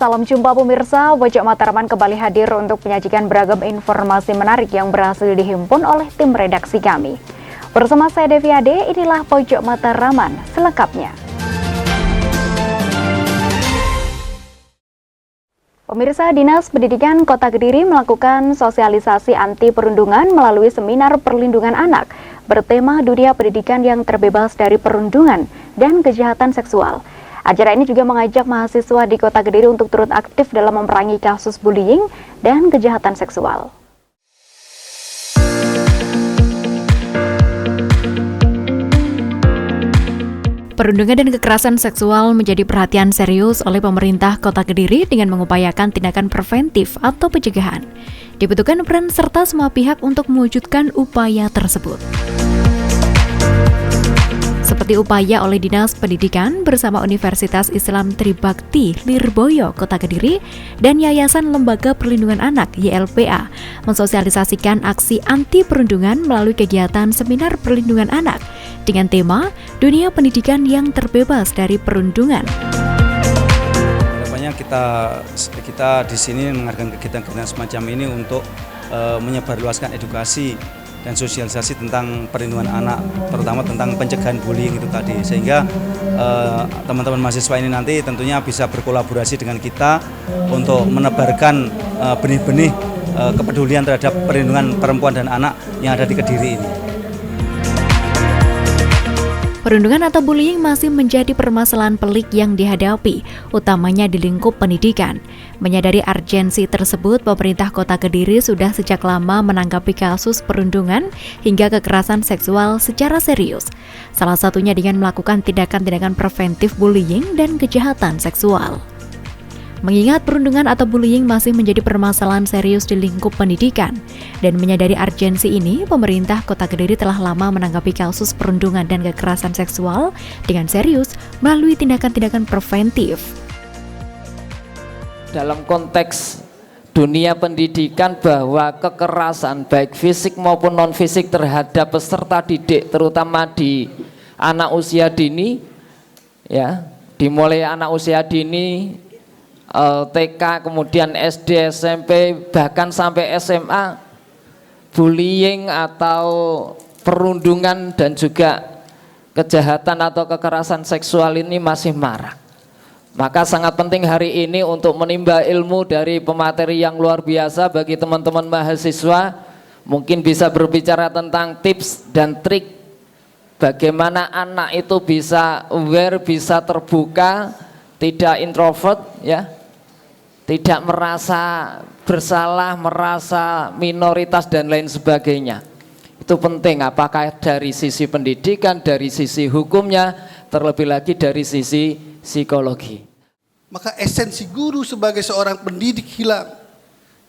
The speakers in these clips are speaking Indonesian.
Salam jumpa pemirsa, Pojok Mataraman kembali hadir untuk menyajikan beragam informasi menarik yang berhasil dihimpun oleh tim redaksi kami. Bersama saya Devi Ade, inilah Pojok Mataraman selengkapnya. Pemirsa, Dinas Pendidikan Kota Kediri melakukan sosialisasi anti perundungan melalui seminar perlindungan anak bertema dunia pendidikan yang terbebas dari perundungan dan kejahatan seksual. Acara ini juga mengajak mahasiswa di Kota Kediri untuk turut aktif dalam memerangi kasus bullying dan kejahatan seksual. Perundungan dan kekerasan seksual menjadi perhatian serius oleh pemerintah Kota Kediri dengan mengupayakan tindakan preventif atau pencegahan. Dibutuhkan peran serta semua pihak untuk mewujudkan upaya tersebut. Seperti upaya oleh Dinas Pendidikan bersama Universitas Islam Tribakti Lirboyo Kota Kediri dan Yayasan Lembaga Perlindungan Anak YLPA mensosialisasikan aksi anti perundungan melalui kegiatan seminar perlindungan anak dengan tema dunia pendidikan yang terbebas dari perundungan. Harapannya kita di sini mengadakan kegiatan-kegiatan semacam ini untuk menyebarluaskan edukasi dan sosialisasi tentang perlindungan anak, terutama tentang pencegahan bullying itu tadi, sehingga teman-teman mahasiswa ini nanti tentunya bisa berkolaborasi dengan kita untuk menebarkan benih-benih kepedulian terhadap perlindungan perempuan dan anak yang ada di Kediri ini. Perundungan atau bullying masih menjadi permasalahan pelik yang dihadapi, utamanya di lingkup pendidikan. Menyadari urgensi tersebut, pemerintah Kota Kediri sudah sejak lama menanggapi kasus perundungan hingga kekerasan seksual secara serius. Salah satunya dengan melakukan tindakan-tindakan preventif bullying dan kejahatan seksual. Mengingat perundungan atau bullying masih menjadi permasalahan serius di lingkup pendidikan dan menyadari urgensi ini, pemerintah Kota Kediri telah lama menanggapi kasus perundungan dan kekerasan seksual dengan serius melalui tindakan-tindakan preventif. Dalam konteks dunia pendidikan bahwa kekerasan baik fisik maupun non-fisik terhadap peserta didik terutama di anak usia dini, ya, dimulai anak usia dini, TK, kemudian SD, SMP, bahkan sampai SMA, bullying atau perundungan dan juga kejahatan atau kekerasan seksual ini masih marak. Maka sangat penting hari ini untuk menimba ilmu dari pemateri yang luar biasa bagi teman-teman mahasiswa. Mungkin bisa berbicara tentang tips dan trik bagaimana anak itu bisa aware, bisa terbuka, tidak introvert, ya, tidak merasa bersalah, merasa minoritas dan lain sebagainya. Itu penting, apakah dari sisi pendidikan, dari sisi hukumnya, terlebih lagi dari sisi psikologi. Maka esensi guru sebagai seorang pendidik hilang.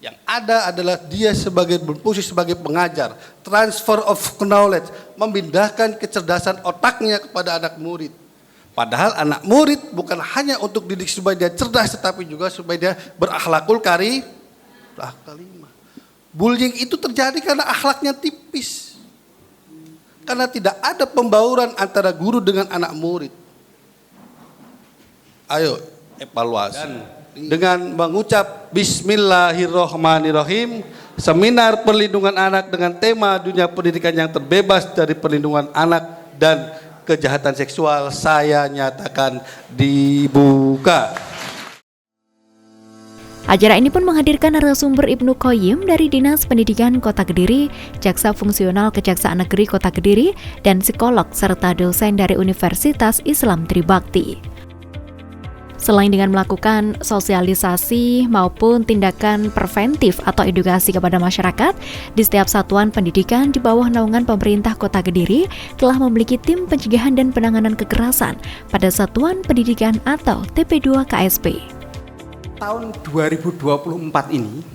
Yang ada adalah dia sebagai berfungsi sebagai pengajar, transfer of knowledge, memindahkan kecerdasan otaknya kepada anak murid. Padahal anak murid bukan hanya untuk didik supaya dia cerdas, tetapi juga supaya dia berakhlakul karimah. Bullying itu terjadi karena akhlaknya tipis. Karena tidak ada pembauran antara guru dengan anak murid. Ayo evaluasi. Dengan mengucap Bismillahirrohmanirrohim, seminar perlindungan anak dengan tema dunia pendidikan yang terbebas dari perlindungan anak dan kejahatan seksual saya nyatakan dibuka. Acara ini pun menghadirkan narasumber Ibnu Qayyim dari Dinas Pendidikan Kota Kediri, Jaksa Fungsional Kejaksaan Negeri Kota Kediri, dan psikolog serta dosen dari Universitas Islam Tribakti. Selain dengan melakukan sosialisasi maupun tindakan preventif atau edukasi kepada masyarakat, di setiap satuan pendidikan di bawah naungan pemerintah Kota Kediri telah memiliki tim pencegahan dan penanganan kekerasan pada Satuan Pendidikan atau TP2 KSP. Tahun 2024 ini,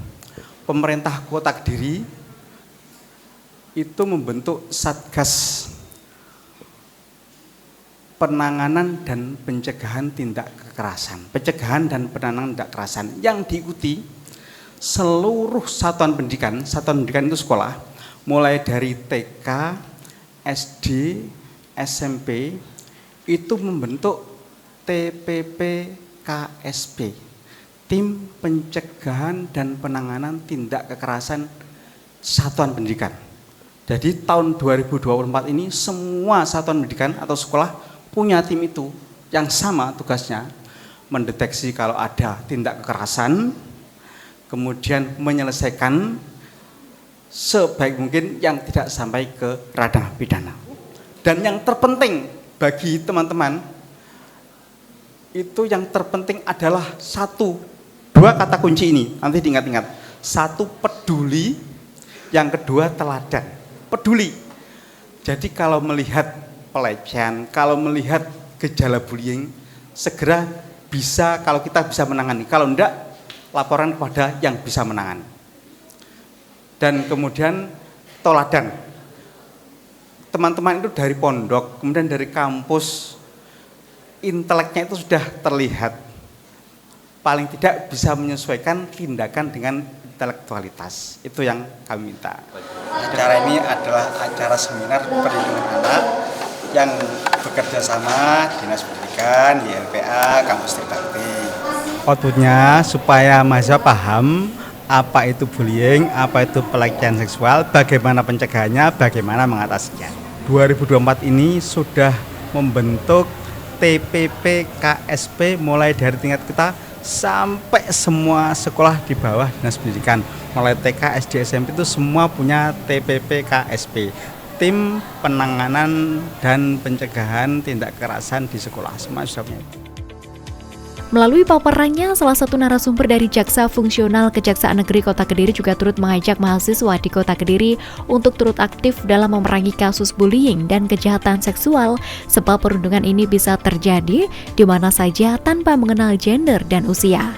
pemerintah Kota Kediri itu membentuk Satgas Penanganan dan Pencegahan Tindak Kekerasan, pencegahan dan penanganan tindak kekerasan yang diikuti seluruh satuan pendidikan itu sekolah, mulai dari TK, SD, SMP, itu membentuk TPP KSP, tim pencegahan dan penanganan tindak kekerasan satuan pendidikan. Jadi tahun 2024 ini semua satuan pendidikan atau sekolah punya tim itu yang sama tugasnya, mendeteksi kalau ada tindak kekerasan, kemudian menyelesaikan sebaik mungkin yang tidak sampai ke ranah pidana. Dan yang terpenting bagi teman-teman, itu yang terpenting adalah dua kata kunci ini, nanti diingat-ingat. Satu, peduli, yang kedua, teladan. Peduli. Jadi kalau melihat pelecehan, kalau melihat gejala bullying, segera bisa, kalau kita bisa menangani. Kalau enggak, laporan kepada yang bisa menangani. Dan kemudian teladan. Teman-teman itu dari pondok, kemudian dari kampus, inteleknya itu sudah terlihat. Paling tidak bisa menyesuaikan tindakan dengan intelektualitas. Itu yang kami minta. Acara ini adalah acara seminar perlindungan anak yang bekerja sama Dinas Pendidikan, YLPA, Kampus Trisakti. Outputnya supaya mahasiswa paham apa itu bullying, apa itu pelecehan seksual, bagaimana pencegahannya, bagaimana mengatasinya. 2024 ini sudah membentuk TPP KSP mulai dari tingkat kita sampai semua sekolah di bawah Dinas Pendidikan. Mulai TK, SD, SMP itu semua punya TPP KSP. Tim penanganan dan pencegahan tindak kekerasan di sekolah, semua sudah punya. Melalui paparannya, salah satu narasumber dari Jaksa Fungsional Kejaksaan Negeri Kota Kediri juga turut mengajak mahasiswa di Kota Kediri untuk turut aktif dalam memerangi kasus bullying dan kejahatan seksual, sebab perundungan ini bisa terjadi di mana saja tanpa mengenal gender dan usia.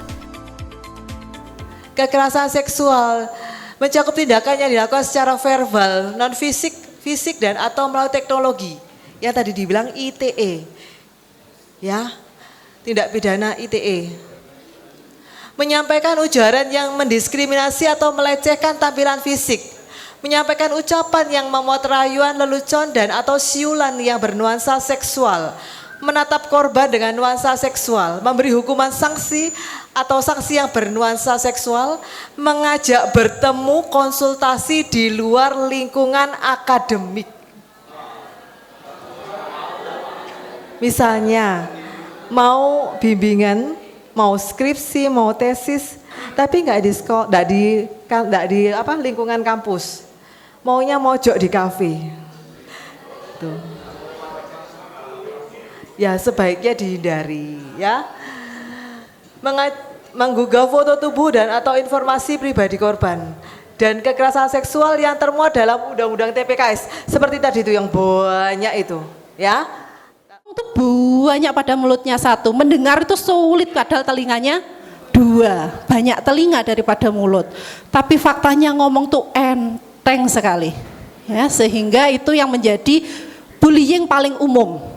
Kekerasan seksual mencakup tindakan yang dilakukan secara verbal, non-fisik, fisik, dan atau melalui teknologi. Yang tadi dibilang ITE. Ya. Tindak pidana ITE. Menyampaikan ujaran yang mendiskriminasi atau melecehkan tampilan fisik. Menyampaikan ucapan yang memuat rayuan, lelucon, dan atau siulan yang bernuansa seksual. Menatap korban dengan nuansa seksual. Memberi hukuman sanksi atau sanksi yang bernuansa seksual. Mengajak bertemu konsultasi di luar lingkungan akademik. Misalnya, mau bimbingan, mau skripsi, mau tesis, tapi nggak di lingkungan kampus. Maunya mojok di kafe. Tuh. Ya sebaiknya dihindari, ya. Menggugah foto tubuh dan atau informasi pribadi korban dan kekerasan seksual yang termuat dalam Undang-Undang TPKS seperti tadi itu yang banyak itu, ya. Itu banyak pada mulutnya satu, mendengar itu sulit padahal telinganya dua, banyak telinga daripada mulut. Tapi faktanya ngomong tuh enteng sekali, ya, sehingga itu yang menjadi bullying paling umum.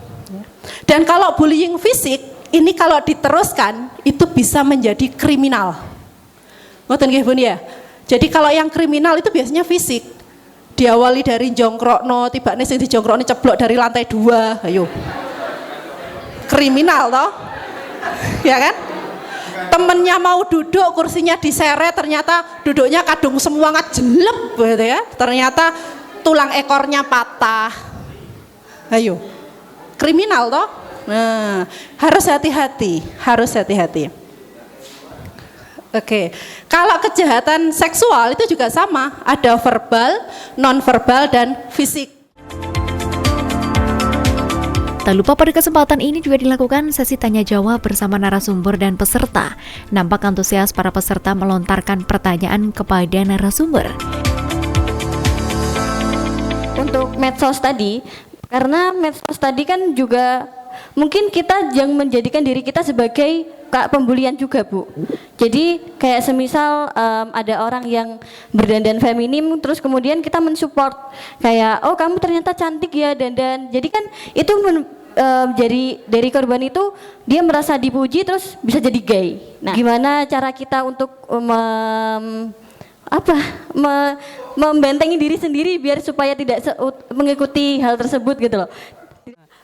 Dan kalau bullying fisik ini kalau diteruskan itu bisa menjadi kriminal. Ngoten nggih Bun ya. Jadi kalau yang kriminal itu biasanya fisik. Diawali dari jongkrokno, tibane sing dijongkrokno ceblok dari lantai 2, ayo. Kriminal toh, ya kan? Temennya mau duduk, kursinya diseret, ternyata duduknya kadung semua jelep, gitu ya. Ternyata tulang ekornya patah. Ayo, kriminal toh. Nah, harus hati-hati, harus hati-hati. Oke, kalau kejahatan seksual itu juga sama, ada verbal, non-verbal, dan fisik. Tak lupa pada kesempatan ini juga dilakukan sesi tanya jawab bersama narasumber dan peserta. Nampak antusias para peserta melontarkan pertanyaan kepada narasumber. Untuk medsos tadi, karena medsos tadi kan juga mungkin kita yang menjadikan diri kita sebagai pembulian juga, Bu. Jadi kayak semisal ada orang yang berdandan feminim, terus kemudian kita mensupport kayak, oh kamu ternyata cantik ya dandan. Jadi kan itu jadi dari korban itu dia merasa dipuji terus bisa jadi gay. Nah, gimana cara kita untuk membentengi diri sendiri biar supaya tidak mengikuti hal tersebut gitu loh.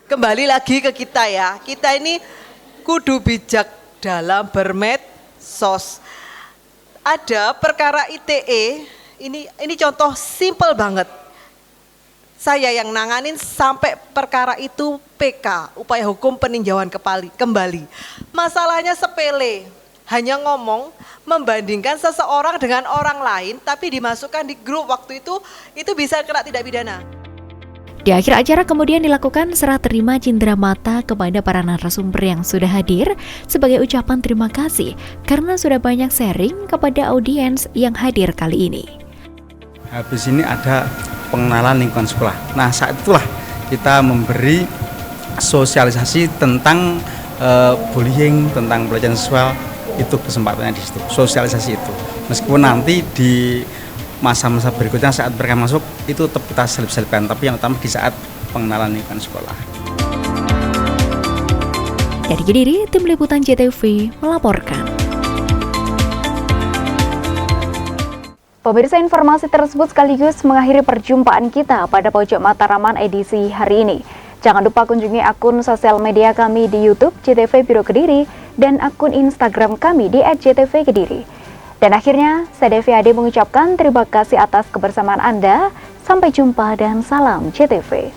Kembali lagi ke kita ya, kita ini kudu bijak dalam bermedsos. medsos. Ada perkara ITE, ini contoh simple banget. Saya yang nanganin sampai perkara itu PK, upaya hukum peninjauan kembali. Masalahnya sepele, hanya ngomong membandingkan seseorang dengan orang lain, tapi dimasukkan di grup waktu itu bisa kena tindak pidana. Di akhir acara kemudian dilakukan serah terima cindera mata kepada para narasumber yang sudah hadir sebagai ucapan terima kasih karena sudah banyak sharing kepada audiens yang hadir kali ini. Habis ini ada pengenalan lingkungan sekolah. Nah, saat itulah kita memberi sosialisasi tentang bullying, tentang pelecehan seksual, itu kesempatannya di situ. Sosialisasi itu. Meskipun nanti di masa-masa berikutnya saat mereka masuk itu tetap kita selip-selipkan, tapi yang utama di saat pengenalan lingkungan sekolah. Dari Kediri, tim liputan JTV melaporkan. Pemirsa, informasi tersebut sekaligus mengakhiri perjumpaan kita pada Pojok Mataraman edisi hari ini. Jangan lupa kunjungi akun sosial media kami di YouTube JTV Biro Kediri dan akun Instagram kami di @JTV_Kediri. Dan akhirnya, saya Devi Ade mengucapkan terima kasih atas kebersamaan Anda. Sampai jumpa dan salam JTV.